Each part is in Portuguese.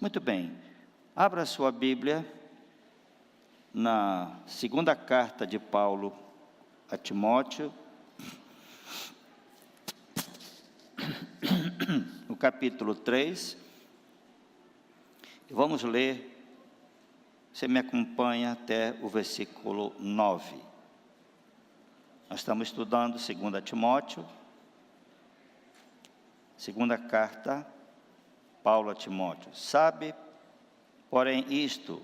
Muito bem, abra sua Bíblia na segunda carta de Paulo a Timóteo, no capítulo 3, e vamos ler, você me acompanha até o versículo 9. Nós estamos estudando 2 Timóteo, segunda carta, Paulo a Timóteo. Sabe, porém, isto,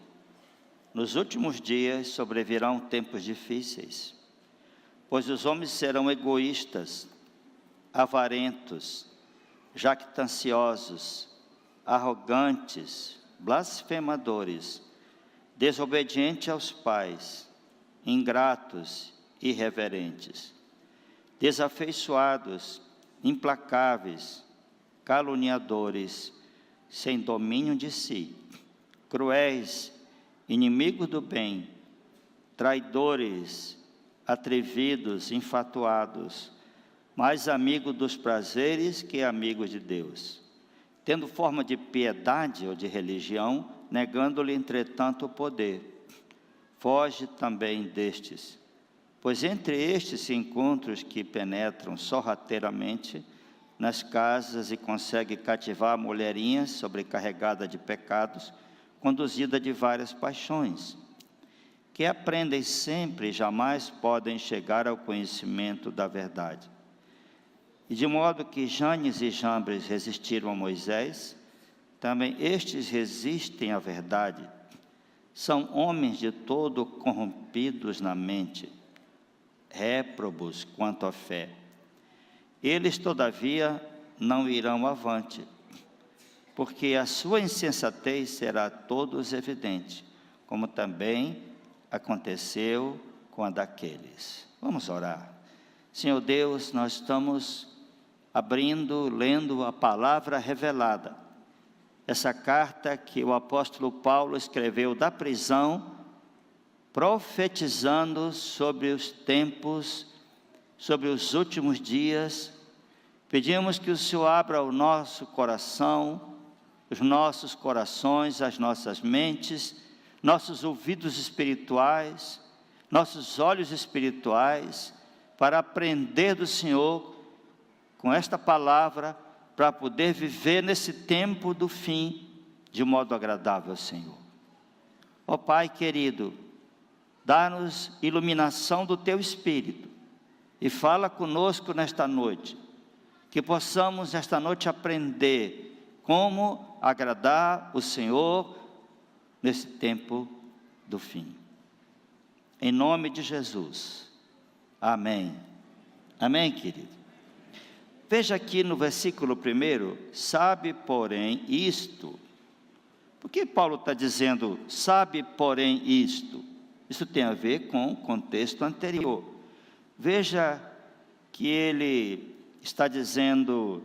nos últimos dias sobrevirão tempos difíceis, pois os homens serão egoístas, avarentos, jactanciosos, arrogantes, blasfemadores, desobedientes aos pais, ingratos, irreverentes, desafeiçoados, implacáveis, caluniadores, sem domínio de si, cruéis, inimigos do bem, traidores, atrevidos, enfatuados, mais amigos dos prazeres que amigos de Deus, tendo forma de piedade ou de religião, negando-lhe, entretanto, o poder. Foge também destes, pois entre estes se encontram os que penetram sorrateiramente nas casas e conseguem cativar mulherinhas sobrecarregadas de pecados, conduzida de várias paixões, que aprendem sempre e jamais podem chegar ao conhecimento da verdade. E de modo que Janes e Jambres resistiram a Moisés, também estes resistem à verdade. São homens de todo corrompidos na mente, réprobos quanto à fé. Eles, todavia, não irão avante, porque a sua insensatez será a todos evidente, como também aconteceu com a daqueles. Vamos orar. Senhor Deus, nós estamos lendo a palavra revelada, essa carta que o apóstolo Paulo escreveu da prisão, profetizando sobre os tempos, sobre os últimos dias. Pedimos que o Senhor abra o nosso coração, os nossos corações, as nossas mentes, nossos ouvidos espirituais, nossos olhos espirituais, para aprender do Senhor com esta palavra, para poder viver nesse tempo do fim de modo agradável ao Senhor. Ó Pai querido, dá-nos iluminação do Teu Espírito e fala conosco nesta noite, que possamos esta noite aprender como agradar o Senhor nesse tempo do fim. Em nome de Jesus. Amém. Amém, querido? Veja aqui no versículo 1, sabe, porém, isto. Por que Paulo está dizendo, sabe, porém, isto? Isso tem a ver com o contexto anterior. Veja que ele está dizendo,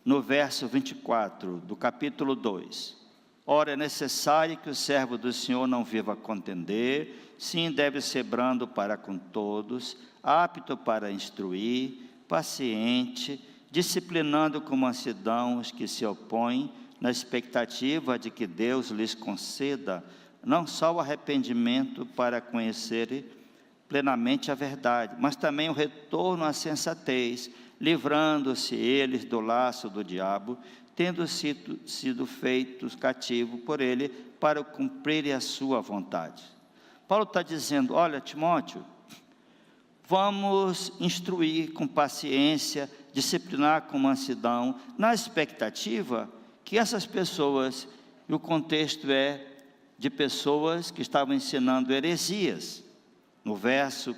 no verso 24 do capítulo 2, ora, é necessário que o servo do Senhor não viva a contender, sim, deve ser brando para com todos, apto para instruir, paciente, disciplinando com mansidão os que se opõem, na expectativa de que Deus lhes conceda não só o arrependimento para conhecerem plenamente a verdade, mas também o retorno à sensatez, livrando-se eles do laço do diabo, tendo sido feitos cativos por ele, para cumprirem a sua vontade. Paulo está dizendo, olha, Timóteo, vamos instruir com paciência, disciplinar com mansidão, na expectativa que essas pessoas, e o contexto é de pessoas que estavam ensinando heresias. No verso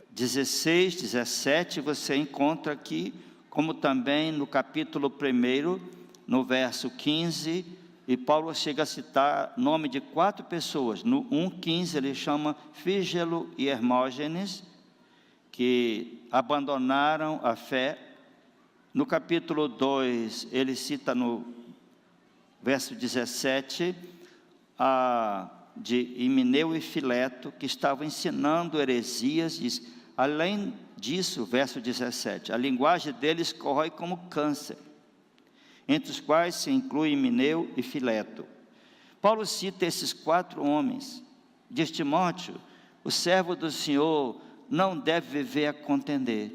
16, 17, você encontra aqui, como também no capítulo 1, no verso 15, e Paulo chega a citar nome de 4 pessoas. No 1,15 ele chama Fígelo e Hermógenes, que abandonaram a fé. No capítulo 2, ele cita no verso 17, de Himeneu e Fileto, que estavam ensinando heresias. Diz, além disso, verso 17, a linguagem deles corrói como câncer, entre os quais se incluem Himeneu e Fileto. Paulo cita esses 4 homens. Diz: Timóteo, o servo do Senhor não deve viver a contender,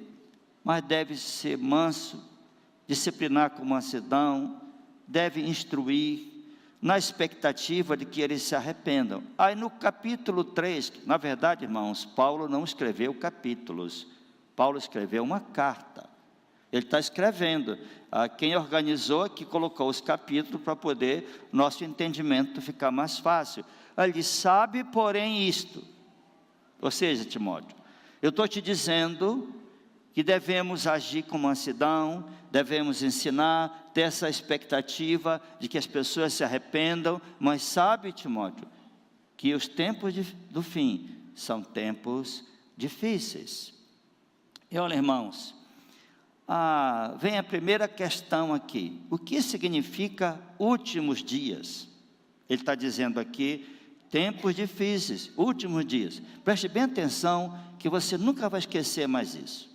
mas deve ser manso, disciplinar com mansidão, deve instruir, na expectativa de que eles se arrependam. Aí no capítulo 3, na verdade, irmãos, Paulo não escreveu capítulos, Paulo escreveu uma carta. Ele está escrevendo. Quem organizou aqui colocou os capítulos para poder nosso entendimento ficar mais fácil. Ele diz: sabe, porém, isto. Ou seja, Timóteo, eu estou te dizendo que devemos agir com mansidão, devemos ensinar, ter essa expectativa de que as pessoas se arrependam, mas sabe, Timóteo, que os tempos do fim são tempos difíceis. E olha, irmãos, vem a primeira questão aqui: o que significa últimos dias? Ele está dizendo aqui, tempos difíceis, últimos dias. Preste bem atenção, que você nunca vai esquecer mais isso.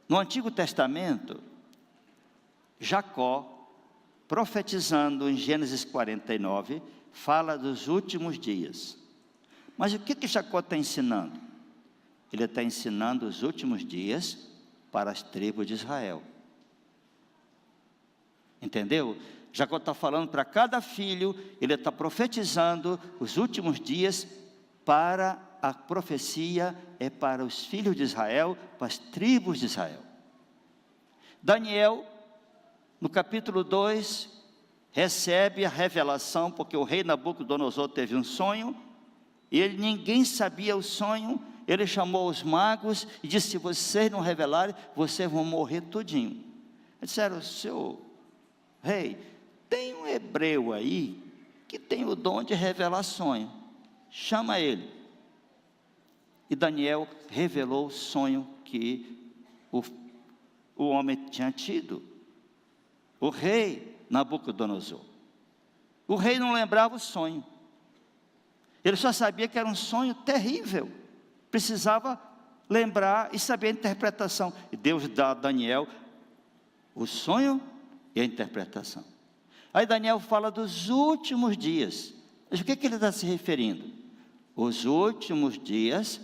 No Antigo Testamento, Jacó, profetizando em Gênesis 49, fala dos últimos dias. Mas o que Jacó está ensinando? Ele está ensinando os últimos dias para as tribos de Israel. Entendeu? Jacó está falando para cada filho, ele está profetizando os últimos dias para a profecia é para os filhos de Israel, para as tribos de Israel. Daniel, no capítulo 2, recebe a revelação, porque o rei Nabucodonosor teve um sonho, e ninguém sabia o sonho. Ele chamou os magos e disse: se vocês não revelarem, vocês vão morrer tudinho. Eles disseram: seu rei, tem um hebreu aí, que tem o dom de revelar sonho, chama ele. E Daniel revelou o sonho que o homem tinha tido, o rei Nabucodonosor. O rei não lembrava o sonho, ele só sabia que era um sonho terrível, precisava lembrar e saber a interpretação. E Deus dá a Daniel o sonho e a interpretação. Aí Daniel fala dos últimos dias. Mas o que ele está se referindo? Os últimos dias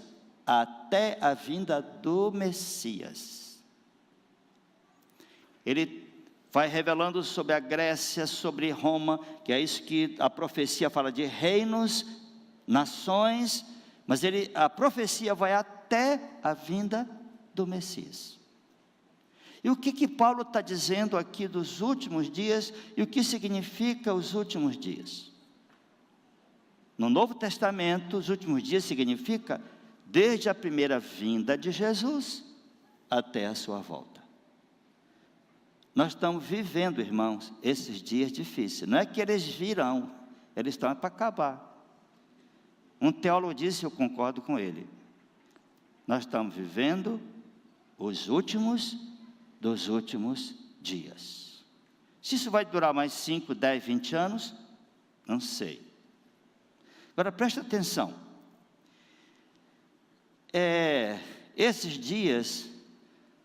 até a vinda do Messias. Ele vai revelando sobre a Grécia, sobre Roma, que é isso que a profecia fala de reinos, nações, mas a profecia vai até a vinda do Messias. E o que Paulo está dizendo aqui dos últimos dias, e o que significa os últimos dias? No Novo Testamento, os últimos dias significa desde a primeira vinda de Jesus até a sua volta. Nós estamos vivendo, irmãos, esses dias difíceis. Não é que eles virão, eles estão para acabar. Um teólogo disse, eu concordo com ele: nós estamos vivendo os últimos dos últimos dias. Se isso vai durar mais 5, 10, 20 anos, não sei. Agora presta atenção. Esses dias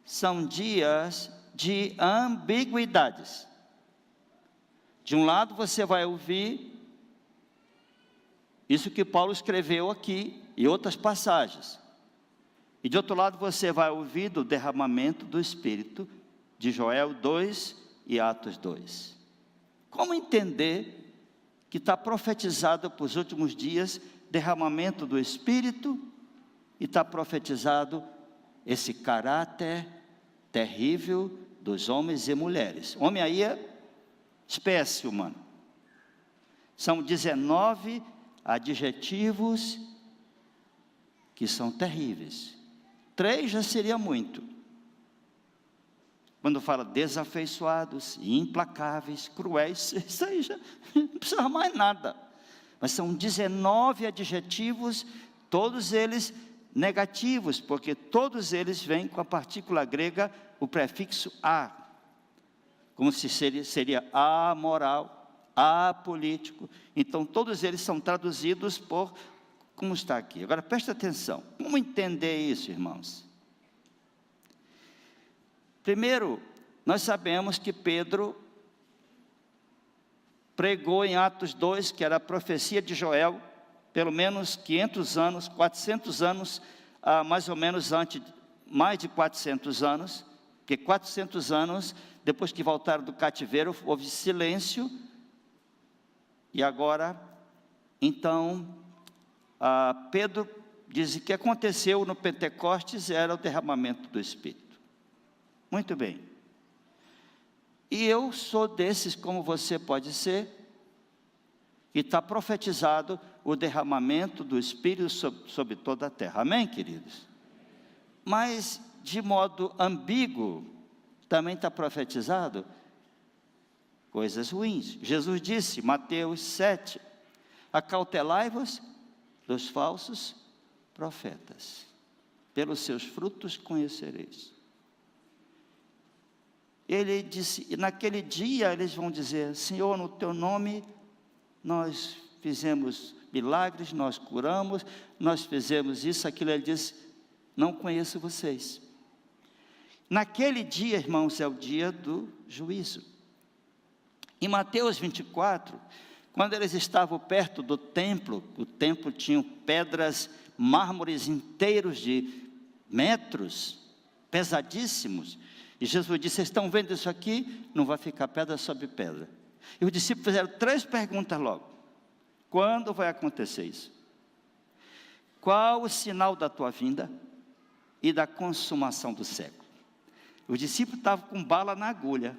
são dias de ambiguidades. De um lado você vai ouvir isso que Paulo escreveu aqui e outras passagens. E de outro lado você vai ouvir do derramamento do Espírito, de Joel 2 e Atos 2. Como entender que está profetizado para os últimos dias, derramamento do Espírito, e está profetizado esse caráter terrível dos homens e mulheres? Homem aí é espécie humana. São 19 adjetivos que são terríveis. 3 já seria muito. Quando fala desafeiçoados, implacáveis, cruéis, isso aí já não precisa mais nada. Mas são 19 adjetivos, todos eles negativos, porque todos eles vêm com a partícula grega, o prefixo a, como se seria amoral, apolítico. Então todos eles são traduzidos por como está aqui. Agora presta atenção, como entender isso, irmãos? Primeiro, Nós sabemos que Pedro pregou em Atos 2, que era a profecia de Joel, pelo menos 500 anos, 400 anos, mais ou menos antes, mais de 400 anos, porque 400 anos, depois que voltaram do cativeiro, houve silêncio, e agora, então, Pedro diz que o que aconteceu no Pentecostes era o derramamento do Espírito. Muito bem. E eu sou desses, como você pode ser, e está profetizado o derramamento do Espírito sobre toda a terra. Amém, queridos? Mas, de modo ambíguo, também está profetizado coisas ruins. Jesus disse, Mateus 7, acautelai-vos dos falsos profetas, pelos seus frutos conhecereis. Ele disse, e naquele dia eles vão dizer, Senhor, no teu nome nós fizemos milagres, nós curamos, nós fizemos isso, aquilo. Ele disse, não conheço vocês. Naquele dia, irmãos, é o dia do juízo. Em Mateus 24, quando eles estavam perto do templo, o templo tinha pedras, mármores inteiros de metros, pesadíssimos, e Jesus disse, vocês estão vendo isso aqui? Não vai ficar pedra sobre pedra. E os discípulos fizeram 3 perguntas logo. Quando vai acontecer isso? Qual o sinal da tua vinda e da consumação do século? Os discípulos estavam com bala na agulha.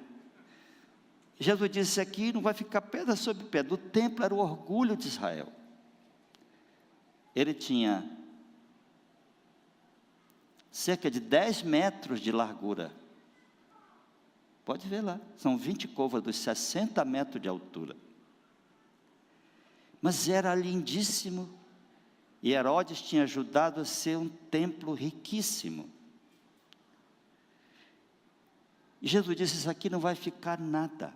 Jesus disse aqui, não vai ficar pedra sobre pedra. O templo era o orgulho de Israel. Ele tinha cerca de 10 metros de largura. Pode ver lá, são 20 côvados, 60 metros de altura. Mas era lindíssimo, e Herodes tinha ajudado a ser um templo riquíssimo. E Jesus disse, isso aqui não vai ficar nada.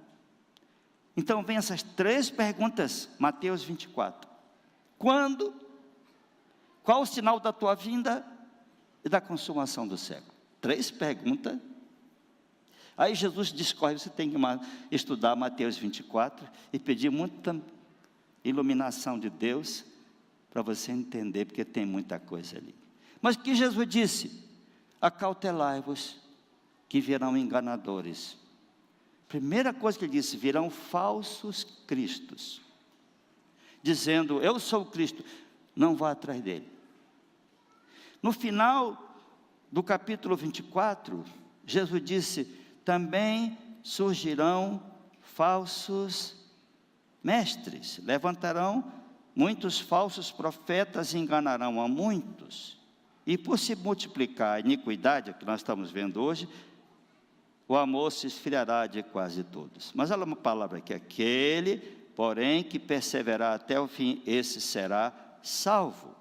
Então vem essas 3 perguntas, Mateus 24. Quando? Qual o sinal da tua vinda e da consumação do século? 3 perguntas. Aí Jesus discorre, você tem que estudar Mateus 24 e pedir muita iluminação de Deus para você entender, porque tem muita coisa ali. Mas o que Jesus disse? Acautelai-vos que virão enganadores. Primeira coisa que ele disse, virão falsos cristos, dizendo, eu sou o Cristo, não vá atrás dele. No final do capítulo 24, Jesus disse, também surgirão falsos mestres, levantarão muitos falsos profetas e enganarão a muitos, e por se multiplicar a iniquidade, que nós estamos vendo hoje, o amor se esfriará de quase todos. Mas olha uma palavra aqui, aquele, porém, que perseverar até o fim, esse será salvo,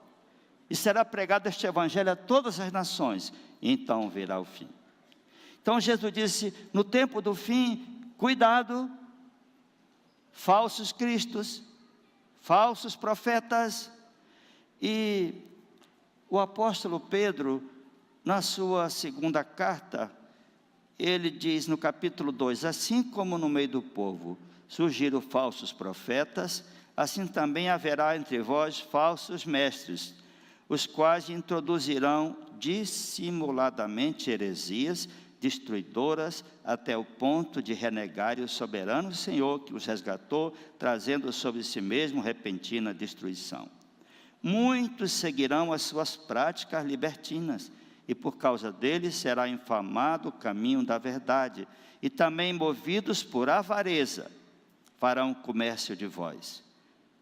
e será pregado este evangelho a todas as nações, e então virá o fim. Então Jesus disse, no tempo do fim, cuidado, falsos cristos, falsos profetas, e o apóstolo Pedro, na sua segunda carta, ele diz no capítulo 2, assim como no meio do povo surgiram falsos profetas, assim também haverá entre vós falsos mestres, os quais introduzirão dissimuladamente heresias, destruidoras, até o ponto de renegarem o soberano Senhor que os resgatou, trazendo sobre si mesmo repentina destruição. Muitos seguirão as suas práticas libertinas, e por causa deles será infamado o caminho da verdade, e também movidos por avareza, farão comércio de vós,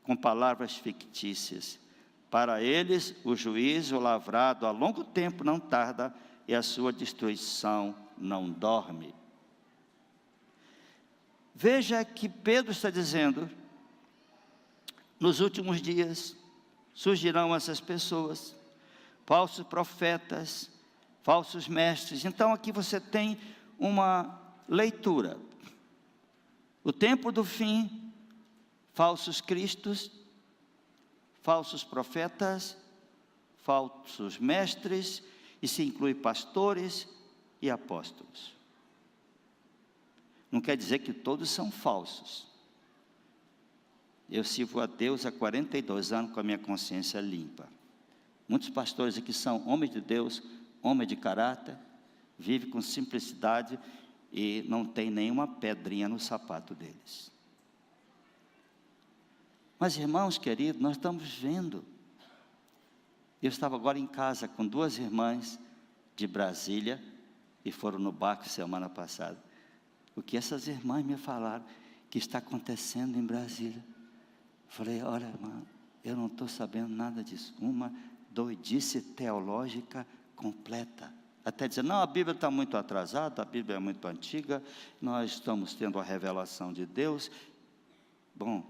com palavras fictícias. Para eles o juízo lavrado a longo tempo não tarda, e a sua destruição não dorme. Veja que Pedro está dizendo, nos últimos dias surgirão essas pessoas, falsos profetas, falsos mestres. Então aqui você tem uma leitura. O tempo do fim, falsos cristos, falsos profetas, falsos mestres, e se inclui pastores e apóstolos. Não quer dizer que todos são falsos. Eu sirvo a Deus há 42 anos com a minha consciência limpa. Muitos pastores aqui são homens de Deus, homens de caráter, vivem com simplicidade e não tem nenhuma pedrinha no sapato deles. Mas, irmãos queridos, nós estamos vendo. Eu estava agora em casa com 2 irmãs de Brasília, e foram no barco semana passada. O que essas irmãs me falaram que está acontecendo em Brasília. Falei, olha, irmã, eu não estou sabendo nada disso. Uma doidice teológica completa. Até dizer, não, a Bíblia está muito atrasada, a Bíblia é muito antiga, nós estamos tendo a revelação de Deus. Bom,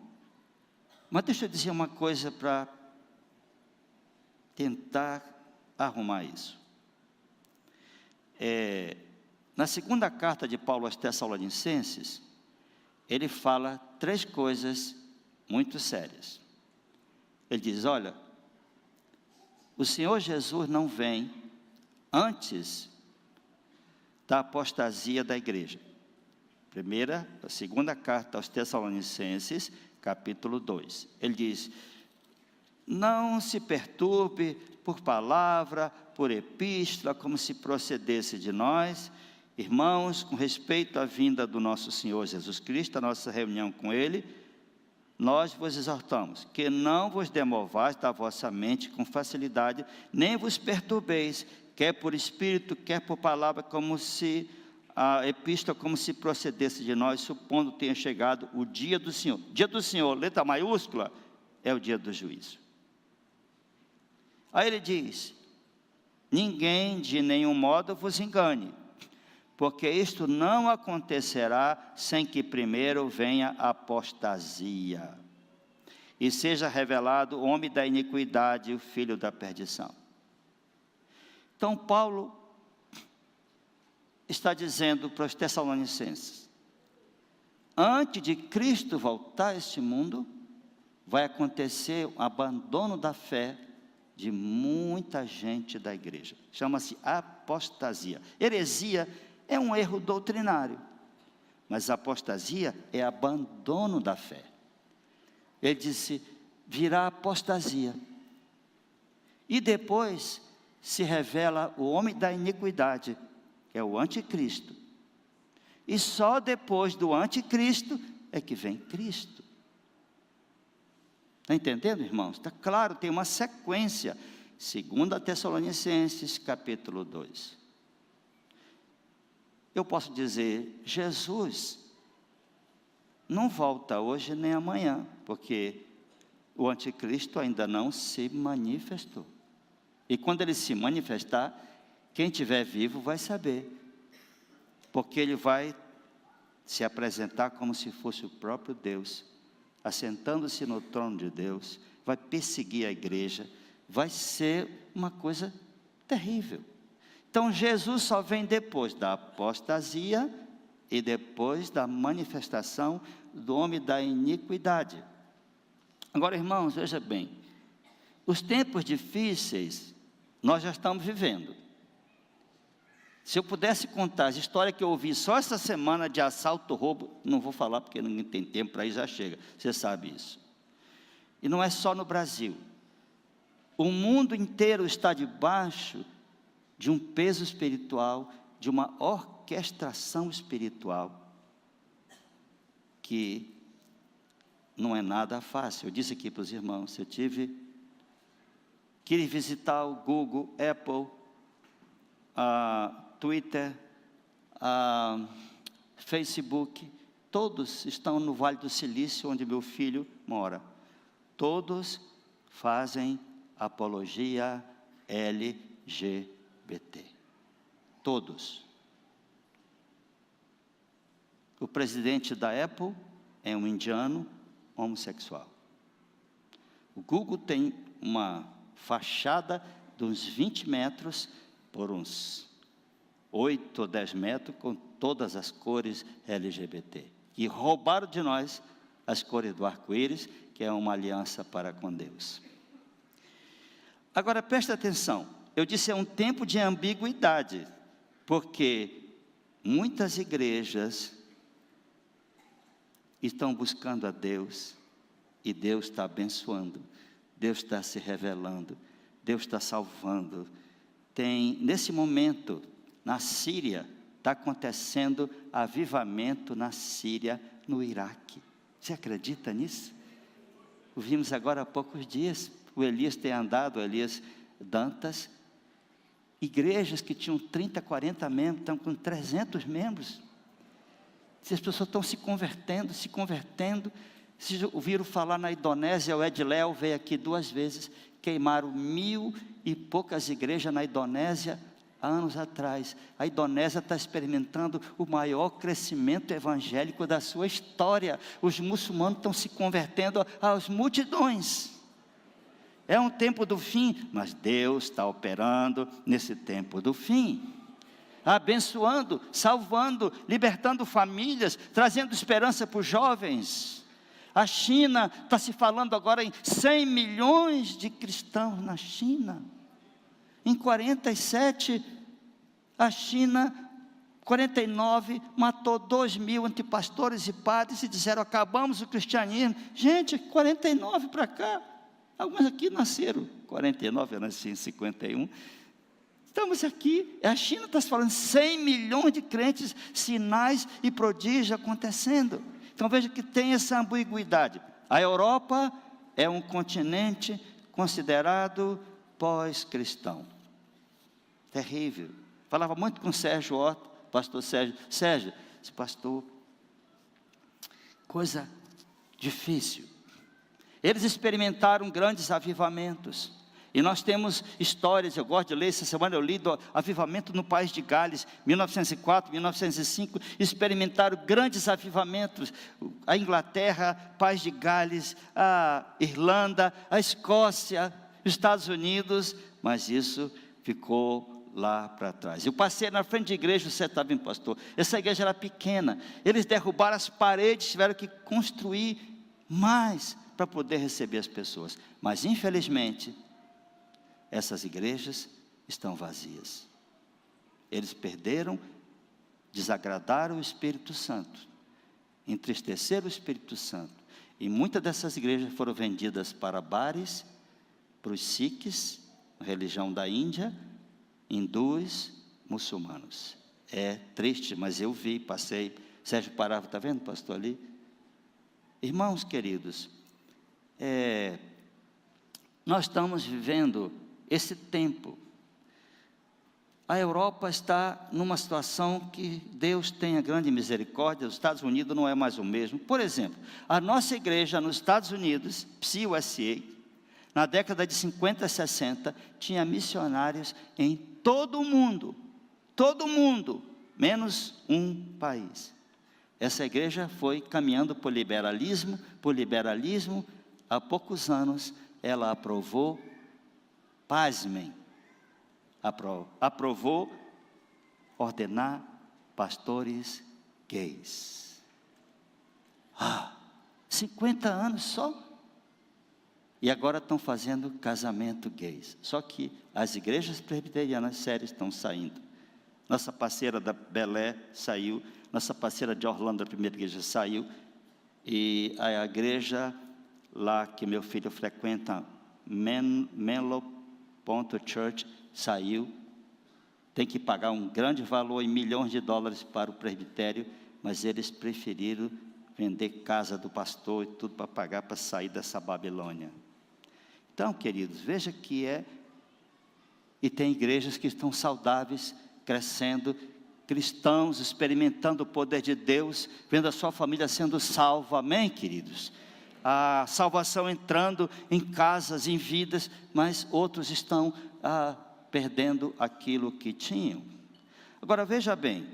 mas deixa eu dizer uma coisa para tentar arrumar isso. Na segunda carta de Paulo aos Tessalonicenses, ele fala 3 coisas muito sérias. Ele diz, olha, o Senhor Jesus não vem antes da apostasia da igreja. A segunda carta aos Tessalonicenses, capítulo 2. Ele diz, não se perturbe por palavra, por epístola, como se procedesse de nós, irmãos, com respeito à vinda do nosso Senhor Jesus Cristo, a nossa reunião com Ele, nós vos exortamos, que não vos demovais da vossa mente com facilidade, nem vos perturbeis, quer por espírito, quer por palavra, como se a epístola, como se procedesse de nós, supondo tenha chegado o dia do Senhor. Dia do Senhor, letra maiúscula, é o dia do juízo. Aí ele diz, ninguém de nenhum modo vos engane, porque isto não acontecerá sem que primeiro venha a apostasia, e seja revelado o homem da iniquidade, o filho da perdição. Então Paulo está dizendo para os Tessalonicenses, antes de Cristo voltar a este mundo, vai acontecer o abandono da fé de muita gente da igreja. Chama-se apostasia. Heresia é um erro doutrinário, mas apostasia é abandono da fé. Ele disse, virá apostasia. E depois se revela o homem da iniquidade, que é o anticristo. E só depois do anticristo é que vem Cristo. Está entendendo, irmãos? Está claro, tem uma sequência. 2 Tessalonicenses, capítulo 2. Eu posso dizer, Jesus não volta hoje nem amanhã, porque o anticristo ainda não se manifestou. E quando ele se manifestar, quem estiver vivo vai saber, porque ele vai se apresentar como se fosse o próprio Deus, assentando-se no trono de Deus, vai perseguir a igreja, vai ser uma coisa terrível. Então Jesus só vem depois da apostasia e depois da manifestação do homem da iniquidade. Agora, irmãos, veja bem, os tempos difíceis nós já estamos vivendo. Se eu pudesse contar as histórias que eu ouvi só essa semana de assalto, roubo, não vou falar porque ninguém tem tempo para ir, já chega, você sabe isso. E não é só no Brasil. O mundo inteiro está debaixo de um peso espiritual, de uma orquestração espiritual, que não é nada fácil. Eu disse aqui para os irmãos, eu queria visitar o Google, Apple, Twitter, Facebook, todos estão no Vale do Silício, onde meu filho mora. Todos fazem apologia LGBT. Todos. O presidente da Apple é um indiano homossexual. O Google tem uma fachada de uns 20 metros por uns 8 ou 10 metros, com todas as cores LGBT. E roubaram de nós as cores do arco-íris, que é uma aliança para com Deus. Agora, preste atenção. Eu disse, é um tempo de ambiguidade, porque muitas igrejas estão buscando a Deus, e Deus está abençoando, Deus está se revelando, Deus está salvando. Nesse momento, na Síria, está acontecendo avivamento na Síria, no Iraque. Você acredita nisso? Ouvimos agora há poucos dias, o Elias tem andado, o Elias Dantas, igrejas que tinham 30, 40 membros, estão com 300 membros. As pessoas estão se convertendo. Vocês ouviram falar na Indonésia, o Ed Léo veio aqui 2 vezes, queimaram 1000 e poucas igrejas na Indonésia, há anos atrás. A Indonésia está experimentando o maior crescimento evangélico da sua história. Os muçulmanos estão se convertendo às multidões. É um tempo do fim, mas Deus está operando nesse tempo do fim, abençoando, salvando, libertando famílias, trazendo esperança para os jovens. A China, está se falando agora em 100 milhões de cristãos na China. Em 47, a China, 49, matou 2.000 antipastores e padres e disseram, acabamos o cristianismo. Gente, 49 para cá, alguns aqui nasceram, 49, eu nasci em 51, estamos aqui, a China está se falando, 100 milhões de crentes, sinais e prodígios acontecendo. Então veja que tem essa ambiguidade. A Europa é um continente considerado pós-cristão. Terrível. Falava muito com o Sérgio Otto, pastor Sérgio. Sérgio, esse pastor, coisa difícil. Eles experimentaram grandes avivamentos. E nós temos histórias, eu gosto de ler, essa semana eu li do avivamento no país de Gales, 1904, 1905, experimentaram grandes avivamentos, a Inglaterra, país de Gales, a Irlanda, a Escócia, os Estados Unidos, mas isso ficou lá para trás. Eu passei na frente de igreja, você está vendo, pastor, essa igreja era pequena, eles derrubaram as paredes, tiveram que construir mais para poder receber as pessoas, mas infelizmente, essas igrejas estão vazias. Eles perderam, desagradaram o Espírito Santo, entristeceram o Espírito Santo, e muitas dessas igrejas foram vendidas para bares, para os sikhs, a religião da Índia, hindus, muçulmanos. É triste, mas eu vi, passei, Sérgio parava, está vendo, pastor, ali? Irmãos queridos, nós estamos vivendo esse tempo. A Europa está numa situação que Deus tenha grande misericórdia, os Estados Unidos não é mais o mesmo. Por exemplo, a nossa igreja nos Estados Unidos, PCUSA, na década de 50 e 60, tinha missionários em todo o mundo, menos um país. Essa igreja foi caminhando por liberalismo, há poucos anos ela aprovou, pasmem, aprovou ordenar pastores gays. 50 anos só. E agora estão fazendo casamento gays. Só que as igrejas presbiterianas sérias estão saindo. Nossa parceira da Belé saiu, nossa parceira de Orlando, a primeira igreja, saiu. E a igreja lá que meu filho frequenta, Menlo Church, saiu, tem que pagar um grande valor em milhões de dólares para o presbitério, mas eles preferiram vender casa do pastor e tudo para pagar para sair dessa Babilônia. Então, queridos, veja que e tem igrejas que estão saudáveis, crescendo, cristãos experimentando o poder de Deus, vendo a sua família sendo salva, amém, queridos? A salvação entrando em casas, em vidas, mas outros estão perdendo aquilo que tinham. Agora veja bem,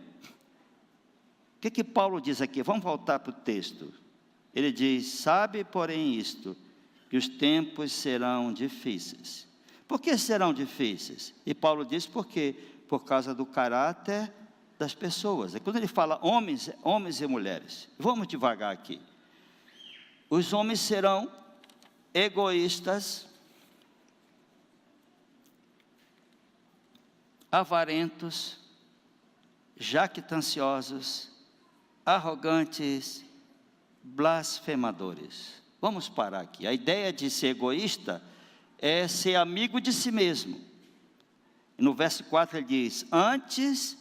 o que Paulo diz aqui? Vamos voltar para o texto. Ele diz, sabe porém isto, que os tempos serão difíceis. Por que serão difíceis? E Paulo diz por quê? Por causa do caráter das pessoas. É quando ele fala homens e mulheres. Vamos devagar aqui. Os homens serão egoístas, avarentos, jactanciosos, arrogantes, blasfemadores. Vamos parar aqui. A ideia de ser egoísta é ser amigo de si mesmo. E no verso 4 ele diz: antes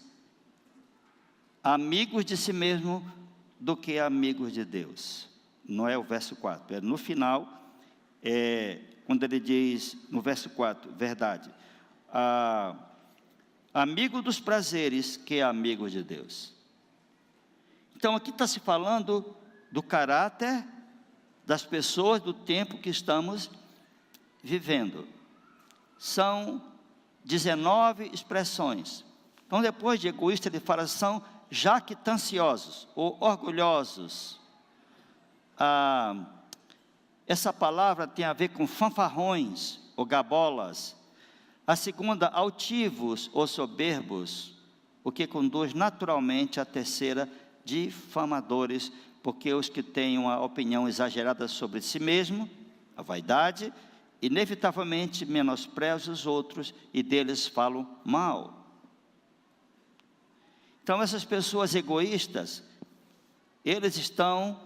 amigos de si mesmo do que amigos de Deus. Não é o verso 4, é no final, quando ele diz, no verso 4, verdade, amigo dos prazeres que é amigo de Deus. Então aqui está se falando do caráter das pessoas do tempo que estamos vivendo. São 19 expressões. Então depois de egoísta ele fala, são jactanciosos ou orgulhosos. Essa palavra tem a ver com fanfarrões ou gabolas. A segunda, altivos ou soberbos, o que conduz naturalmente à terceira, difamadores, porque os que têm uma opinião exagerada sobre si mesmo, a vaidade, inevitavelmente menosprezam os outros e deles falam mal. Então essas pessoas egoístas, eles estão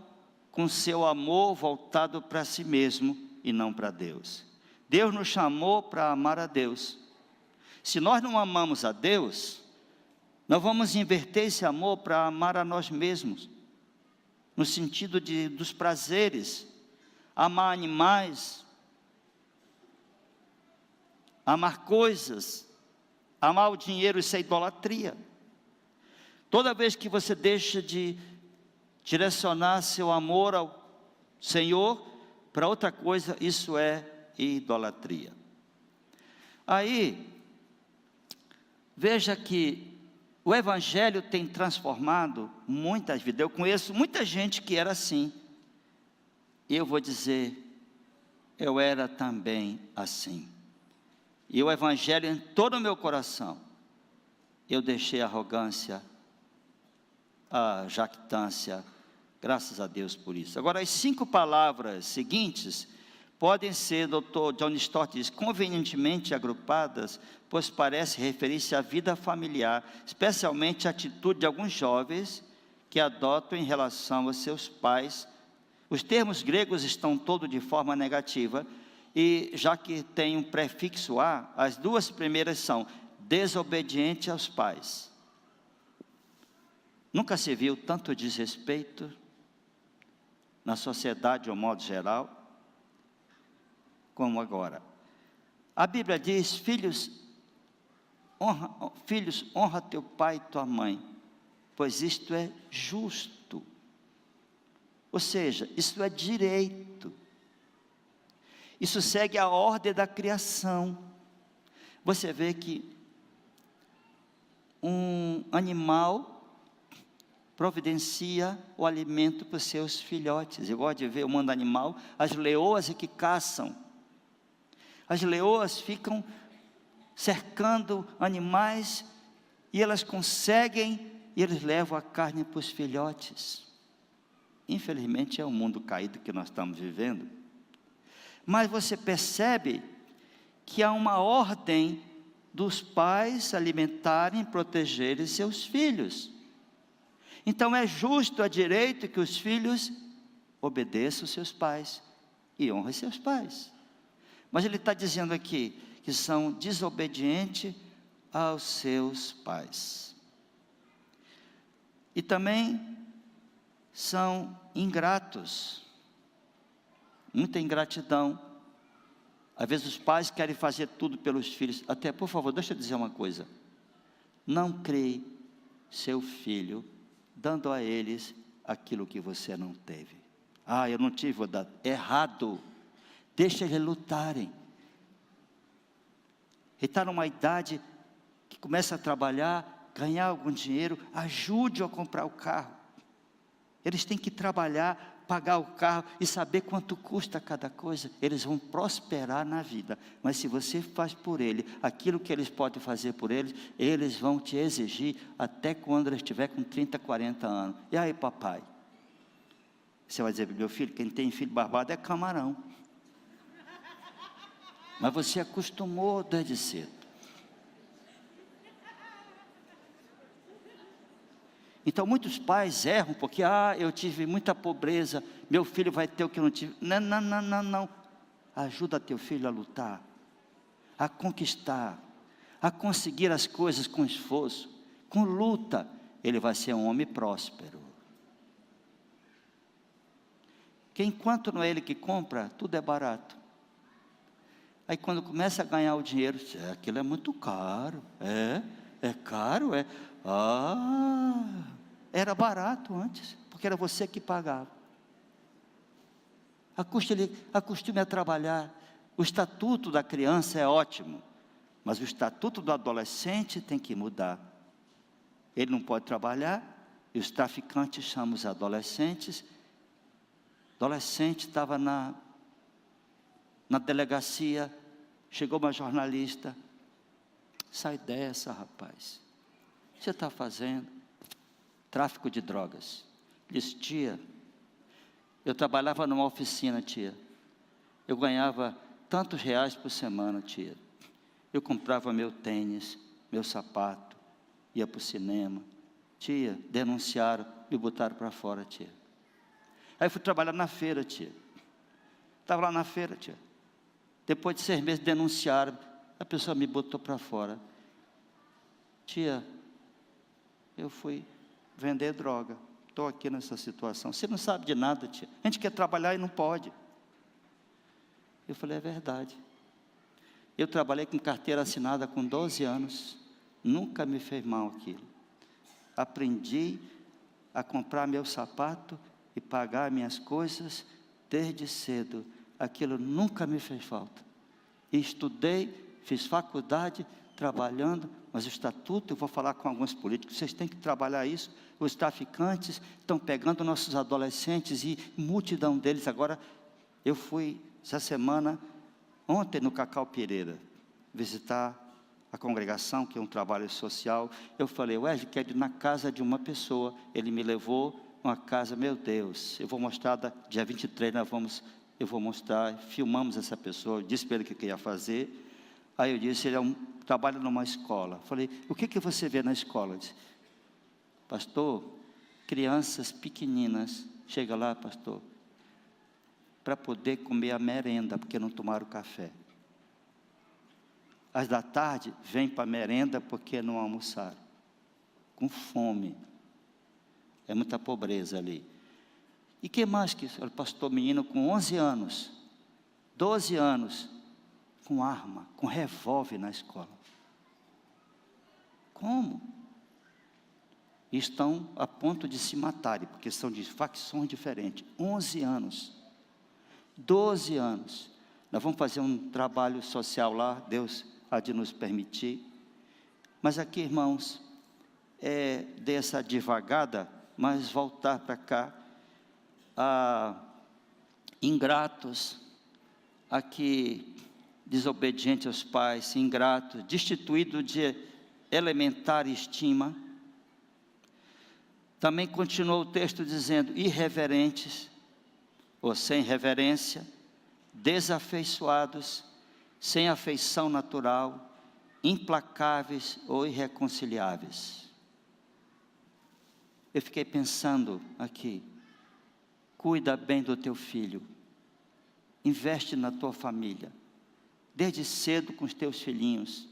com seu amor voltado para si mesmo e não para Deus. Deus nos chamou para amar a Deus. Se nós não amamos a Deus, nós vamos inverter esse amor para amar a nós mesmos, no sentido dos prazeres, amar animais, amar coisas, amar o dinheiro, isso é idolatria. Toda vez que você deixa de direcionar seu amor ao Senhor para outra coisa, isso é idolatria. Aí, veja que o Evangelho tem transformado muitas vidas. Eu conheço muita gente que era assim. E eu vou dizer, eu era também assim. E o Evangelho entrou no meu coração. Eu deixei a arrogância, a jactância, graças a Deus por isso. Agora, as 5 palavras seguintes podem ser, Dr. John Stott diz, convenientemente agrupadas, pois parece referir-se à vida familiar, especialmente à atitude de alguns jovens que adotam em relação aos seus pais. Os termos gregos estão todos de forma negativa, e já que tem um prefixo a, as 2 primeiras são desobediente aos pais. Nunca se viu tanto desrespeito na sociedade, de um modo geral, como agora. A Bíblia diz, filhos, honra teu pai e tua mãe, pois isto é justo. Ou seja, isso é direito. Isso segue a ordem da criação. Você vê que um animal providencia o alimento para os seus filhotes. Eu gosto de ver o mundo animal, as leoas é que caçam. As leoas ficam cercando animais e elas conseguem, e eles levam a carne para os filhotes. Infelizmente é o mundo caído que nós estamos vivendo. Mas você percebe que há uma ordem dos pais alimentarem e protegerem seus filhos. Então é justo, é direito que os filhos obedeçam os seus pais e honrem seus pais. Mas ele está dizendo aqui que são desobedientes aos seus pais. E também são ingratos. Muita ingratidão. Às vezes os pais querem fazer tudo pelos filhos. Até, por favor, deixa eu dizer uma coisa. Não crie seu filho dando a eles aquilo que você não teve. Eu não tive, vou dar. Errado. Deixa eles lutarem. Ele está numa idade que começa a trabalhar, ganhar algum dinheiro, ajude-o a comprar o carro. Eles têm que trabalhar, pagar o carro e saber quanto custa cada coisa. Eles vão prosperar na vida. Mas se você faz por ele aquilo que eles podem fazer por eles, eles vão te exigir até quando eles estiver com 30, 40 anos. E aí, papai? Você vai dizer, meu filho, quem tem filho barbado é camarão. Mas você acostumou desde cedo. Então muitos pais erram porque, eu tive muita pobreza, meu filho vai ter o que eu não tive. Não, não, não, não, não. Ajuda teu filho a lutar, a conquistar, a conseguir as coisas com esforço, com luta. Ele vai ser um homem próspero. Que enquanto não é ele que compra, tudo é barato. Aí quando começa a ganhar o dinheiro, aquilo é muito caro. É caro, é. Era barato antes, porque era você que pagava. Acostume a trabalhar. O estatuto da criança é ótimo, mas o estatuto do adolescente tem que mudar. Ele não pode trabalhar, e os traficantes chamam os adolescentes. Adolescente estava na delegacia, chegou uma jornalista, sai dessa, rapaz, o que você está fazendo? Tráfico de drogas. Disse, tia, eu trabalhava numa oficina, tia, eu ganhava tantos reais por semana, tia, eu comprava meu tênis, meu sapato, ia para o cinema, tia, denunciaram, me botaram para fora, tia. Aí fui trabalhar na feira, tia, estava lá na feira, tia, depois de 6 meses denunciaram, a pessoa me botou para fora, tia, eu fui vender droga, estou aqui nessa situação, você não sabe de nada, tia, a gente quer trabalhar e não pode. Eu falei, é verdade, eu trabalhei com carteira assinada com 12 anos, nunca me fez mal aquilo, aprendi a comprar meu sapato e pagar minhas coisas desde cedo, aquilo nunca me fez falta, e estudei, fiz faculdade, trabalhando, mas o estatuto, eu vou falar com alguns políticos, vocês têm que trabalhar isso, os traficantes estão pegando nossos adolescentes, e multidão deles, agora, eu fui, essa semana, ontem no Cacau Pereira, visitar a congregação, que é um trabalho social, eu falei, Wesley, quero ir na casa de uma pessoa, ele me levou uma casa, meu Deus, eu vou mostrar, dia 23 eu vou mostrar, filmamos essa pessoa, eu disse para ele o que ia fazer, aí eu disse, ele trabalha numa escola, falei, o que você vê na escola? Eu disse, pastor, crianças pequeninas, chega lá, pastor, para poder comer a merenda, porque não tomaram café. Às da tarde, vem para a merenda, porque não almoçaram. Com fome. É muita pobreza ali. E que mais que, pastor, menino com 11 anos, 12 anos, com arma, com revólver na escola. Como? Estão a ponto de se matarem, porque são de facções diferentes. 11 anos. 12 anos, nós vamos fazer um trabalho social lá, Deus há de nos permitir, mas aqui, irmãos, dei essa devagada, mas voltar para cá, ingratos, aqui, desobedientes aos pais, ingratos, destituídos de elementar estima, também continuou o texto dizendo, irreverentes, ou sem reverência, desafeiçoados, sem afeição natural, implacáveis ou irreconciliáveis. Eu fiquei pensando aqui, cuida bem do teu filho, investe na tua família, desde cedo com os teus filhinhos,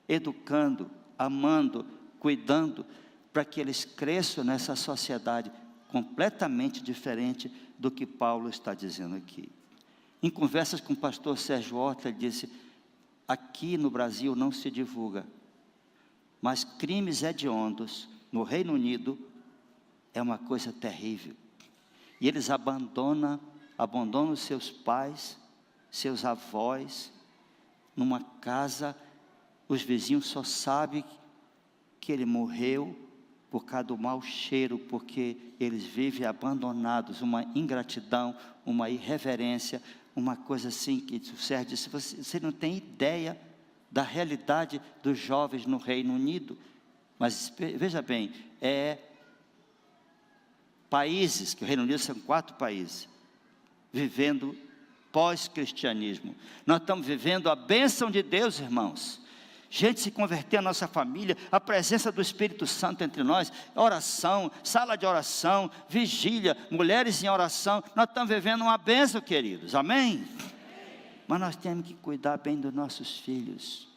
educando, amando, cuidando, para que eles cresçam nessa sociedade completamente diferente do que Paulo está dizendo aqui. Em conversas com o pastor Sérgio Horta, ele disse, aqui no Brasil não se divulga, mas crimes hediondos no Reino Unido é uma coisa terrível. E eles abandonam seus pais, seus avós, numa casa, os vizinhos só sabem que ele morreu por causa do mau cheiro, porque eles vivem abandonados, uma ingratidão, uma irreverência, uma coisa assim, que o Sérgio disse, você não tem ideia da realidade dos jovens no Reino Unido, mas veja bem, países, que o Reino Unido são 4 países, vivendo pós-cristianismo, nós estamos vivendo a bênção de Deus, irmãos, gente se converter à nossa família, a presença do Espírito Santo entre nós, oração, sala de oração, vigília, mulheres em oração. Nós estamos vivendo uma bênção, queridos, amém? Mas nós temos que cuidar bem dos nossos filhos.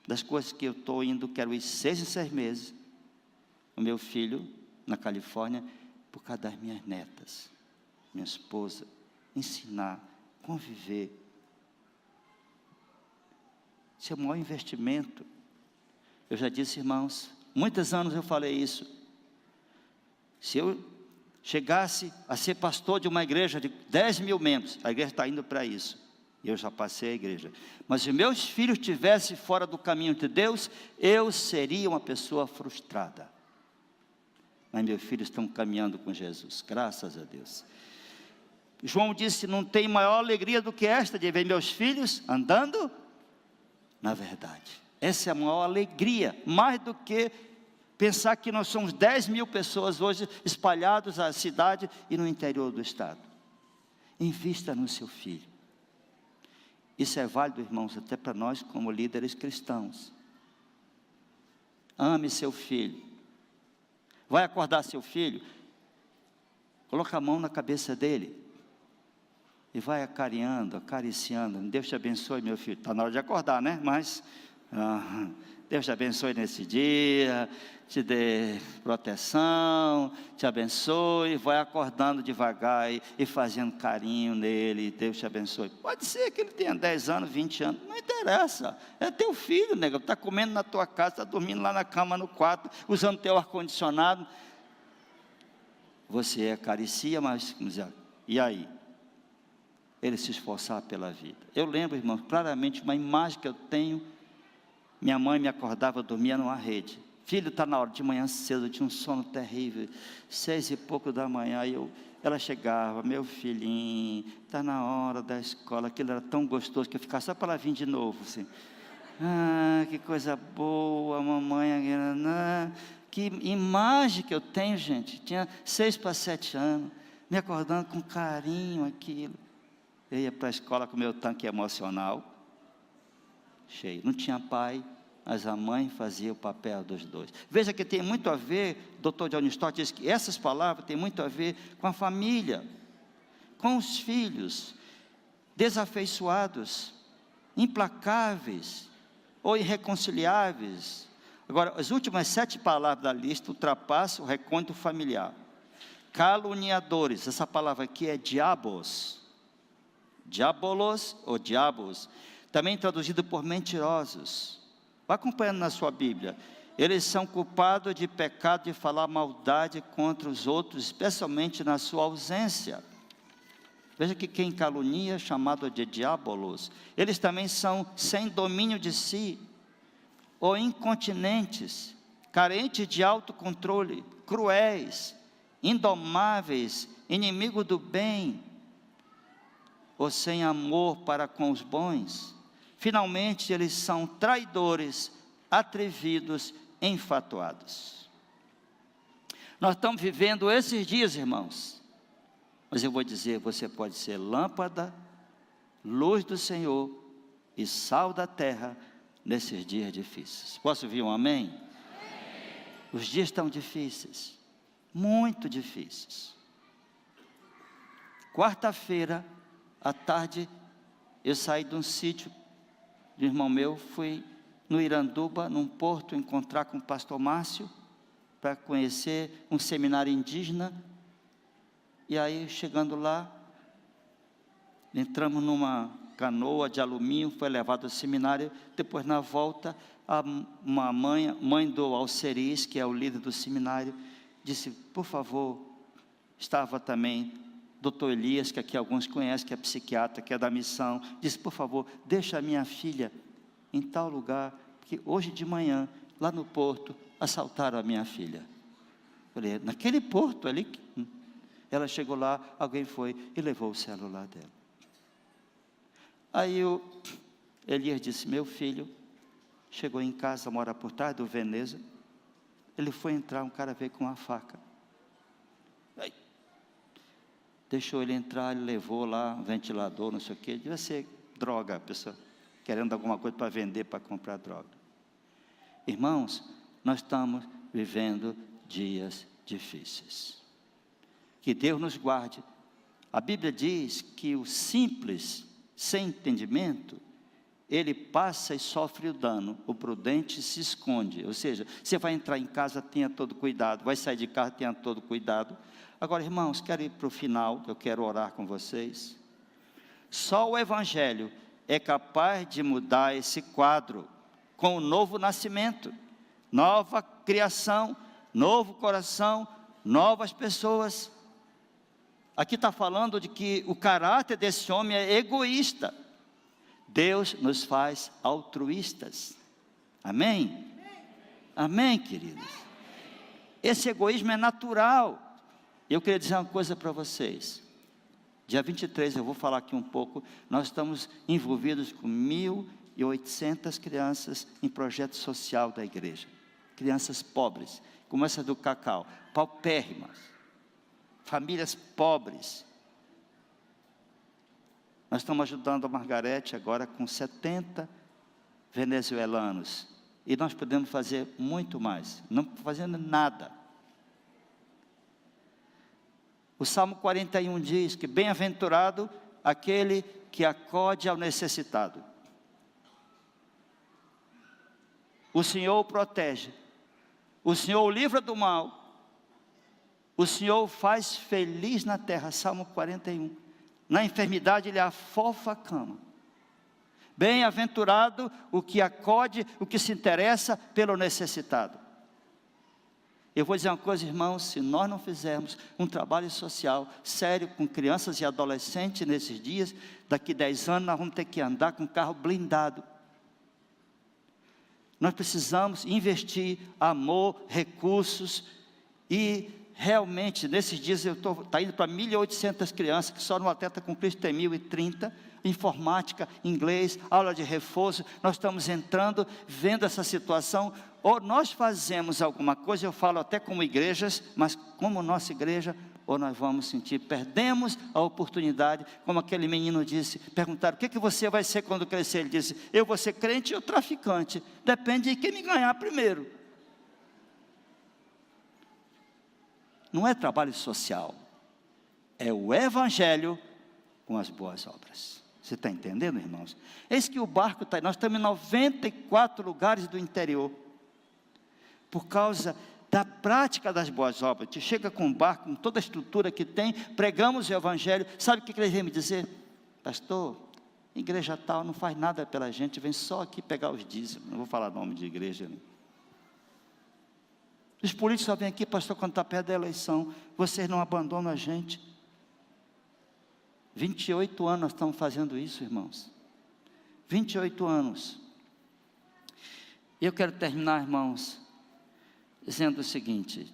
Das coisas que eu estou indo, quero ir 6 em 6 meses, o meu filho, na Califórnia, por causa das minhas netas, minha esposa, ensinar, conviver. Isso é o maior investimento. Eu já disse, irmãos, muitos anos eu falei isso. Se eu chegasse a ser pastor de uma igreja de 10 mil membros, a igreja está indo para isso, e eu já passei a igreja, mas se meus filhos estivessem fora do caminho de Deus, eu seria uma pessoa frustrada. Mas meus filhos estão caminhando com Jesus, graças a Deus. João disse, não tem maior alegria do que esta, de ver meus filhos andando na verdade. Essa é a maior alegria, mais do que pensar que nós somos 10 mil pessoas hoje espalhados na cidade e no interior do estado. Invista no seu filho. Isso é válido, irmãos, até para nós como líderes cristãos. Ame seu filho. Vai acordar seu filho? Coloca a mão na cabeça dele e vai acarinhando, acariciando. Deus te abençoe, meu filho. Está na hora de acordar, né? Mas Deus te abençoe nesse dia, te dê proteção, te abençoe. Vai acordando devagar e fazendo carinho nele. Deus te abençoe. Pode ser que ele tenha 10 anos, 20 anos, não interessa. É teu filho, nego. Está comendo na tua casa, está dormindo lá na cama, no quarto, usando teu ar-condicionado. Você acaricia, mas e aí? Ele se esforçar pela vida. Eu lembro, irmãos, claramente uma imagem que eu tenho. Minha mãe me acordava, eu dormia numa rede. Filho, está na hora, de manhã cedo, eu tinha um sono terrível, 6 e pouco da manhã, ela chegava, meu filhinho, está na hora da escola. Aquilo era tão gostoso, que eu ficava só para ela vir de novo, assim. Que coisa boa, mamãe, que imagem que eu tenho, gente. Tinha 6 para 7 anos, me acordando com carinho, aquilo. Eu ia para a escola com o meu tanque emocional cheio. Não tinha pai, mas a mãe fazia o papel dos dois. Veja que tem muito a ver, Dr. John Stott diz que essas palavras têm muito a ver com a família, com os filhos, desafeiçoados, implacáveis ou irreconciliáveis. Agora, as últimas 7 palavras da lista ultrapassam o recôndito familiar. Caluniadores, essa palavra aqui é diabos, diabolos ou diabos, também traduzido por mentirosos. Vá acompanhando na sua Bíblia. Eles são culpados de pecado de falar maldade contra os outros, especialmente na sua ausência. Veja que quem calunia é chamado de diabolos. Eles também são sem domínio de si, ou incontinentes, carentes de autocontrole, cruéis, indomáveis, inimigo do bem, ou sem amor para com os bons. Finalmente, eles são traidores, atrevidos, enfatuados. Nós estamos vivendo esses dias, irmãos, mas eu vou dizer, você pode ser lâmpada, luz do Senhor e sal da terra nesses dias difíceis. Posso ouvir um amém? Amém. Os dias estão difíceis, muito difíceis. Quarta-feira, à tarde, eu saí de um sítio de um irmão meu, fui no Iranduba, num porto, encontrar com o pastor Márcio, para conhecer um seminário indígena. E aí, chegando lá, entramos numa canoa de alumínio, foi levado ao seminário. Depois, na volta, uma mãe do Alceris, que é o líder do seminário, disse, por favor, estava também Dr. Elias, que aqui alguns conhecem, que é psiquiatra, que é da missão, disse, por favor, deixa a minha filha em tal lugar, porque hoje de manhã, lá no porto, assaltaram a minha filha. Falei, naquele porto ali? Ela chegou lá, alguém foi e levou o celular dela. Aí o Elias disse, meu filho chegou em casa, mora por trás do Veneza, ele foi entrar, um cara veio com uma faca. Aí, deixou ele entrar, ele levou lá um ventilador, não sei o que, devia ser droga, a pessoa. querendo alguma coisa para vender, para comprar droga. Irmãos, nós estamos vivendo dias difíceis. Que Deus nos guarde. A Bíblia diz que o simples, sem entendimento, ele passa e sofre o dano, o prudente se esconde. Ou seja, você vai entrar em casa, tenha todo cuidado, vai sair de casa, tenha todo cuidado. Agora, irmãos, quero ir para o final, que eu quero orar com vocês. Só o Evangelho é capaz de mudar esse quadro, com o novo nascimento, nova criação, novo coração, novas pessoas. Aqui está falando de que o caráter desse homem é egoísta. Deus nos faz altruístas. Amém? Amém, queridos? Esse egoísmo é natural. Eu queria dizer uma coisa para vocês. Dia 23 eu vou falar aqui um pouco. Nós estamos envolvidos com 1.800 crianças em projeto social da igreja. Crianças pobres, como essa do Cacau, paupérrimas, famílias pobres. Nós estamos ajudando a Margarete agora com 70 venezuelanos. E nós podemos fazer muito mais, não fazendo nada. O Salmo 41 diz que bem-aventurado aquele que acode ao necessitado. O Senhor o protege, o Senhor o livra do mal, o Senhor o faz feliz na terra. Salmo 41. Na enfermidade ele afofa a cama. Bem-aventurado o que acode, o que se interessa pelo necessitado. Eu vou dizer uma coisa, irmãos, se nós não fizermos um trabalho social sério com crianças e adolescentes nesses dias, daqui 10 anos nós vamos ter que andar com carro blindado. Nós precisamos investir amor, recursos e realmente, nesses dias eu estou indo para 1.800 crianças, que só no Atleta com Cristo tem 1.030, informática, inglês, aula de reforço. Nós estamos entrando, vendo essa situação. Ou nós fazemos alguma coisa, eu falo até como igrejas, mas como nossa igreja, ou nós vamos sentir, perdemos a oportunidade, como aquele menino disse, perguntaram, o que você vai ser quando crescer? Ele disse, eu vou ser crente ou traficante, depende de quem me ganhar primeiro. Não é trabalho social, é o Evangelho com as boas obras. Você está entendendo, irmãos? Eis que o barco está aí, nós estamos em 94 lugares do interior, por causa da prática das boas obras. A gente chega com um barco, com toda a estrutura que tem, pregamos o Evangelho. Sabe o que ele veio me dizer? Pastor, igreja tal não faz nada pela gente, vem só aqui pegar os dízimos. Não vou falar nome de igreja, não. Os políticos só vêm aqui, pastor, quando está perto da eleição. Vocês não abandonam a gente. 28 anos nós estamos fazendo isso, irmãos. 28 anos. E eu quero terminar, irmãos, dizendo o seguinte: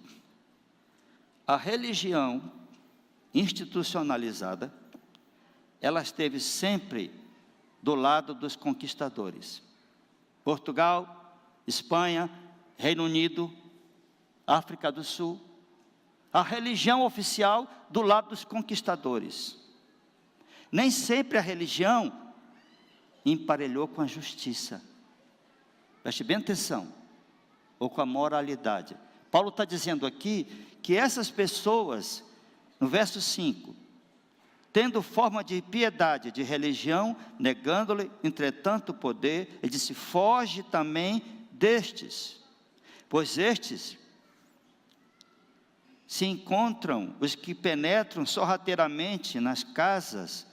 a religião institucionalizada, ela esteve sempre do lado dos conquistadores. Portugal, Espanha, Reino Unido, África do Sul. A religião oficial do lado dos conquistadores. Nem sempre a religião emparelhou com a justiça. Preste bem atenção. Ou com a moralidade. Paulo está dizendo aqui que essas pessoas, no verso 5, tendo forma de piedade, de religião, negando-lhe, entretanto, o poder, ele disse, foge também destes, pois estes se encontram, os que penetram sorrateiramente nas casas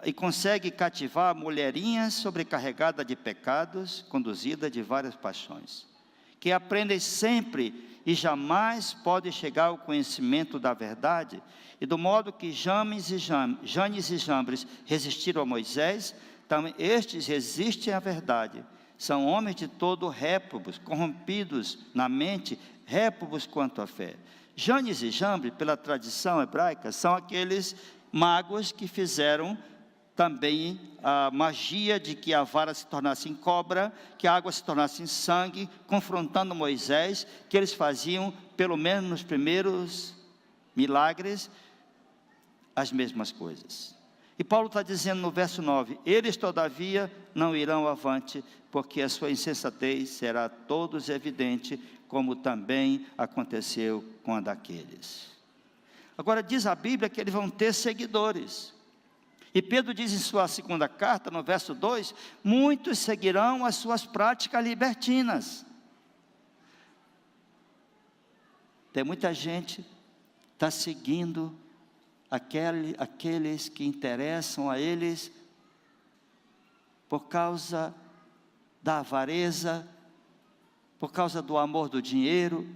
e consegue cativar mulherinhas sobrecarregadas de pecados, conduzida de várias paixões, que aprendem sempre e jamais podem chegar ao conhecimento da verdade, e do modo que Janes e Jambres resistiram a Moisés, também estes resistem à verdade. São homens de todo réprobos, corrompidos na mente, réprobos quanto à fé. Janes e Jambres, pela tradição hebraica, são aqueles magos que fizeram também a magia de que a vara se tornasse em cobra, que a água se tornasse em sangue, confrontando Moisés, que eles faziam, pelo menos nos primeiros milagres, as mesmas coisas. E Paulo está dizendo no verso 9: eles todavia não irão avante, porque a sua insensatez será a todos evidente, como também aconteceu com a daqueles. Agora diz a Bíblia que eles vão ter seguidores. E Pedro diz em sua segunda carta, no verso 2, muitos seguirão as suas práticas libertinas. Tem muita gente que está seguindo aqueles que interessam a eles por causa da avareza, por causa do amor do dinheiro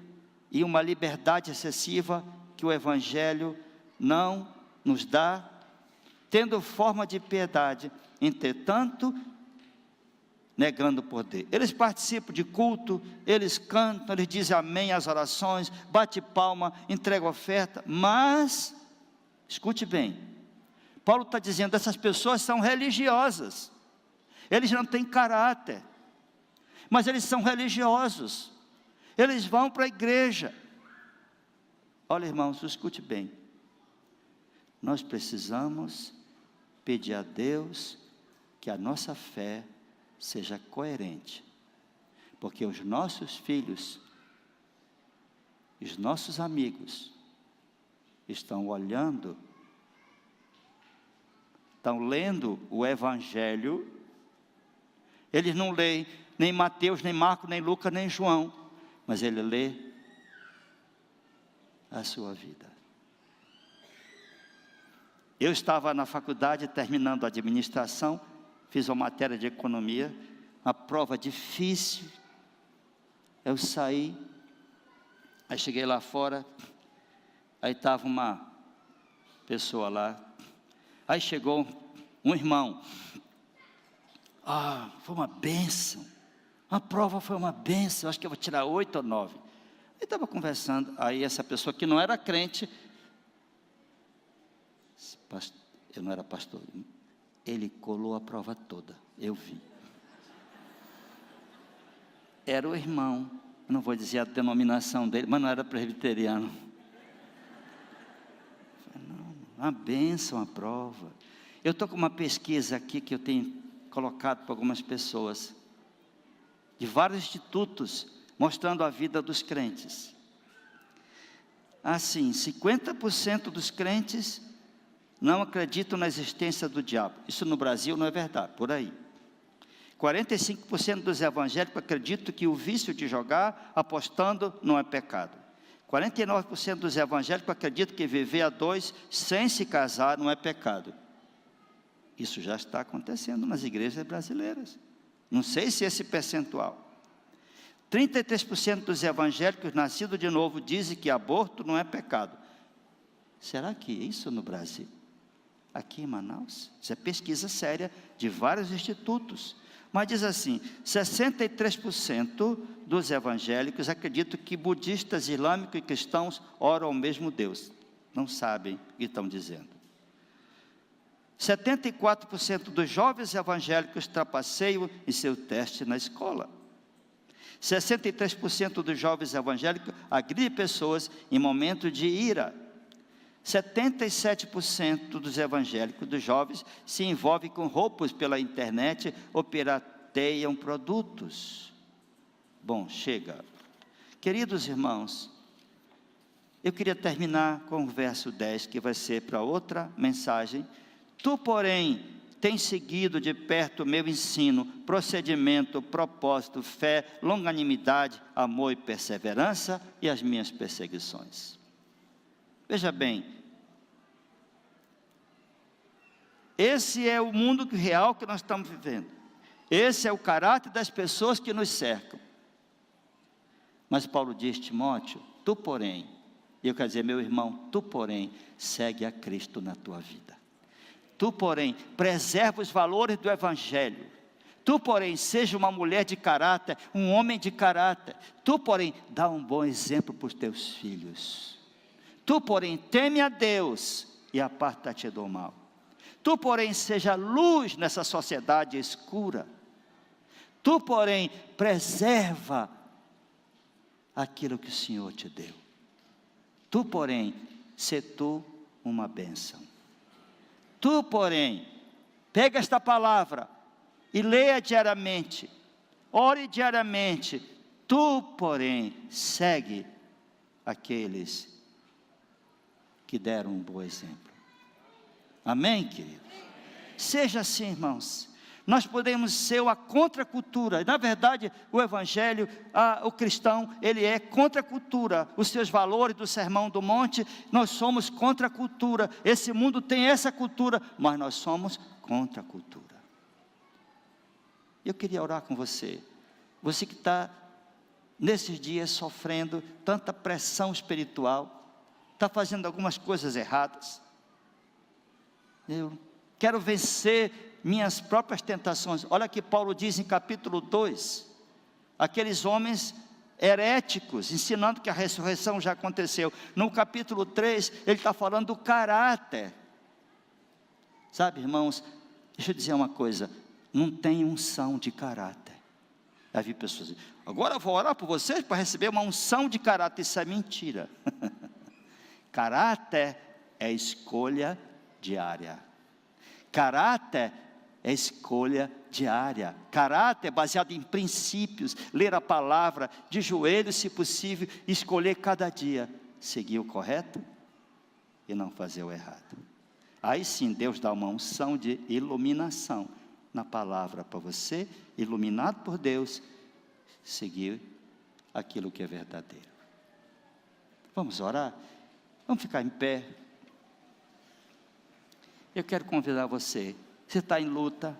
e uma liberdade excessiva que o Evangelho não nos dá, tendo forma de piedade, entretanto, negando o poder. Eles participam de culto, eles cantam, eles dizem amém às orações, bate palma, entrega oferta, mas, escute bem, Paulo está dizendo, essas pessoas são religiosas, eles não têm caráter, mas eles são religiosos, eles vão para a igreja. Olha, irmãos, escute bem, nós precisamos pedir a Deus que a nossa fé seja coerente, porque os nossos filhos, os nossos amigos, estão olhando, estão lendo o Evangelho, eles não leem nem Mateus, nem Marcos, nem Lucas, nem João, mas ele lê a sua vida. Eu estava na faculdade terminando a administração, fiz uma matéria de economia, uma prova difícil, eu saí, aí cheguei lá fora, aí estava uma pessoa lá, aí chegou um irmão, foi uma bênção, a prova foi uma bênção, acho que eu vou tirar 8 ou 9, aí estava conversando, aí essa pessoa que não era crente, eu não era pastor, ele colou a prova toda, eu vi. Era o irmão, não vou dizer a denominação dele, mas não era presbiteriano. Não, uma bênção a prova. Eu estou com uma pesquisa aqui que eu tenho colocado para algumas pessoas, de vários institutos, mostrando a vida dos crentes. Assim, 50% dos crentes não acreditam na existência do diabo. Isso no Brasil não é verdade, por aí. 45% dos evangélicos acreditam que o vício de jogar apostando não é pecado. 49% dos evangélicos acreditam que viver a dois sem se casar não é pecado. Isso já está acontecendo nas igrejas brasileiras. Não sei se esse percentual. 33% dos evangélicos nascidos de novo dizem que aborto não é pecado. Será que é isso no Brasil? Aqui em Manaus? Isso é pesquisa séria de vários institutos. Mas diz assim, 63% dos evangélicos acreditam que budistas, islâmicos e cristãos oram ao mesmo Deus. Não sabem o que estão dizendo. 74% dos jovens evangélicos trapaceiam em seu teste na escola. 63% dos jovens evangélicos agridem pessoas em momento de ira. 77% dos evangélicos, dos jovens, se envolvem com roubos pela internet ou pirateiam produtos. Bom, chega. Queridos irmãos, eu queria terminar com o verso 10, que vai ser para outra mensagem. Tu, porém, tens seguido de perto o meu ensino, procedimento, propósito, fé, longanimidade, amor e perseverança e as minhas perseguições. Veja bem, esse é o mundo real que nós estamos vivendo. Esse é o caráter das pessoas que nos cercam. Mas Paulo diz, Timóteo, tu porém, e eu quero dizer, meu irmão, tu porém, segue a Cristo na tua vida. Tu porém, preserva os valores do Evangelho. Tu porém, seja uma mulher de caráter, um homem de caráter. Tu porém, dá um bom exemplo para os teus filhos. Tu, porém, teme a Deus e aparta-te do mal. Tu, porém, seja luz nessa sociedade escura. Tu, porém, preserva aquilo que o Senhor te deu. Tu, porém, se tu uma bênção. Tu, porém, pega esta palavra e leia diariamente, ore diariamente. Tu, porém, segue aqueles que deram um bom exemplo. Amém, querido? Seja assim, irmãos. Nós podemos ser a contracultura. Na verdade, o evangelho, o cristão, ele é contracultura. Os seus valores do Sermão do Monte, nós somos contracultura. Esse mundo tem essa cultura, mas nós somos contracultura. Eu queria orar com você. Você que está nesses dias sofrendo tanta pressão espiritual, está fazendo algumas coisas erradas. Eu quero vencer minhas próprias tentações. Olha que Paulo diz em capítulo 2, aqueles homens heréticos, ensinando que a ressurreição já aconteceu. No capítulo 3, ele está falando do caráter. Sabe, irmãos, deixa eu dizer uma coisa, não tem unção de caráter. Já vi pessoas dizendo, agora eu vou orar por vocês para receber uma unção de caráter. Isso é mentira. Caráter é escolha diária. Caráter é escolha diária. Caráter é baseado em princípios. Ler a palavra de joelhos, se possível, escolher cada dia seguir o correto e não fazer o errado. Aí sim Deus dá uma unção de iluminação na palavra para você, iluminado por Deus, seguir aquilo que é verdadeiro. Vamos orar? Vamos ficar em pé. Eu quero convidar você. Você está em luta?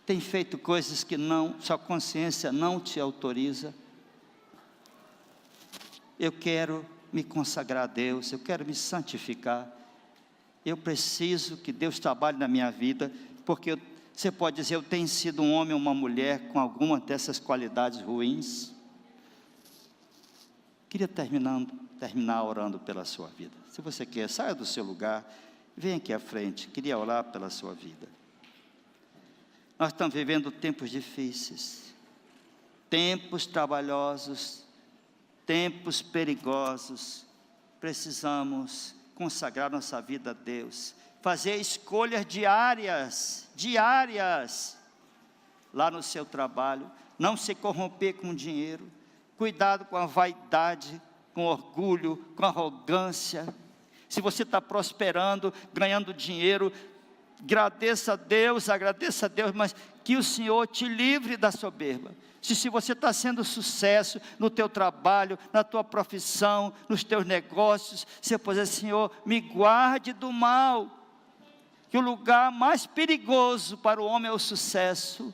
Tem feito coisas que sua consciência não te autoriza? Eu quero me consagrar a Deus, eu quero me santificar. Eu preciso que Deus trabalhe na minha vida, porque você pode dizer, eu tenho sido um homem ou uma mulher com alguma dessas qualidades ruins. Queria terminar orando pela sua vida. Se você quer, saia do seu lugar, venha aqui à frente. Queria orar pela sua vida. Nós estamos vivendo tempos difíceis, tempos trabalhosos, tempos perigosos. Precisamos consagrar nossa vida a Deus, fazer escolhas diárias, lá no seu trabalho, não se corromper com dinheiro, cuidado com a vaidade, com orgulho, com arrogância. Se você está prosperando, ganhando dinheiro, agradeça a Deus, mas que o Senhor te livre da soberba. Se você está sendo sucesso no teu trabalho, na tua profissão, nos teus negócios, você pode dizer, Senhor, me guarde do mal, que o lugar mais perigoso para o homem é o sucesso,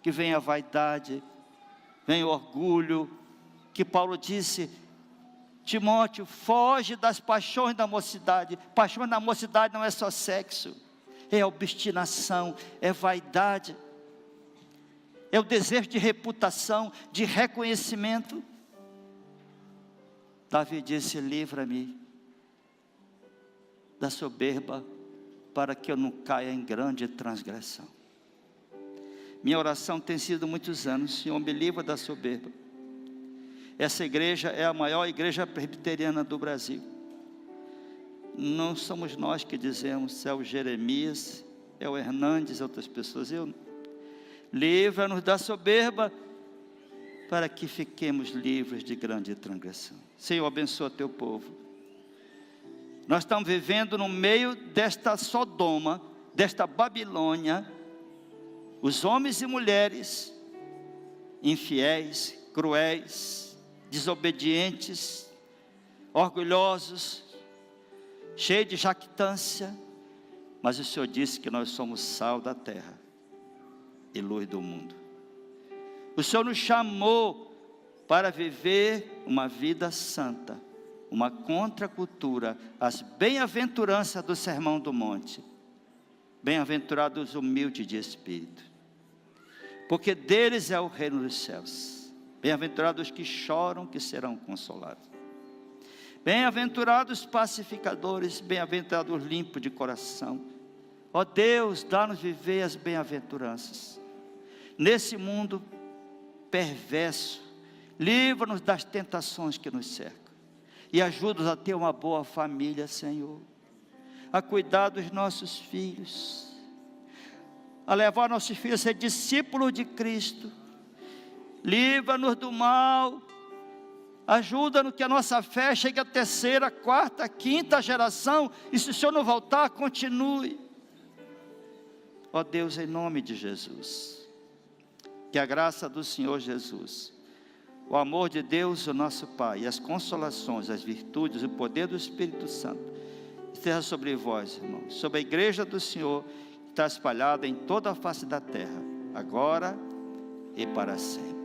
que vem a vaidade, vem o orgulho, que Paulo disse, Timóteo, foge das paixões da mocidade. Paixões da mocidade não é só sexo, é obstinação, é vaidade, é o desejo de reputação, de reconhecimento. Davi disse, livra-me da soberba, para que eu não caia em grande transgressão. Minha oração tem sido muitos anos, Senhor, me livra da soberba. Essa igreja é a maior igreja presbiteriana do Brasil. Não somos nós que dizemos, é o Jeremias, é o Hernandes, outras pessoas. Livra-nos da soberba, para que fiquemos livres de grande transgressão. Senhor, abençoa teu povo. Nós estamos vivendo no meio desta Sodoma, desta Babilônia, os homens e mulheres infiéis, cruéis, desobedientes, orgulhosos, cheios de jactância, mas o Senhor disse que nós somos sal da terra e luz do mundo. O Senhor nos chamou para viver uma vida santa, uma contracultura, as bem-aventuranças do Sermão do Monte. Bem-aventurados os humildes de espírito, porque deles é o reino dos céus. Bem-aventurados os que choram, que serão consolados. Bem-aventurados os pacificadores, bem-aventurados os limpos de coração. Ó Deus, dá-nos viver as bem-aventuranças. Nesse mundo perverso, livra-nos das tentações que nos cercam. e ajuda-nos a ter uma boa família, Senhor, a cuidar dos nossos filhos, a levar nossos filhos a ser discípulos de Cristo. Livra-nos do mal, ajuda-nos que a nossa fé chegue à terceira, quarta, quinta geração, e se o Senhor não voltar, continue. Ó Deus, em nome de Jesus, que a graça do Senhor Jesus, o amor de Deus, o nosso Pai, e as consolações, as virtudes, o poder do Espírito Santo, esteja sobre vós, irmãos, sobre a igreja do Senhor, que está espalhada em toda a face da terra, agora e para sempre.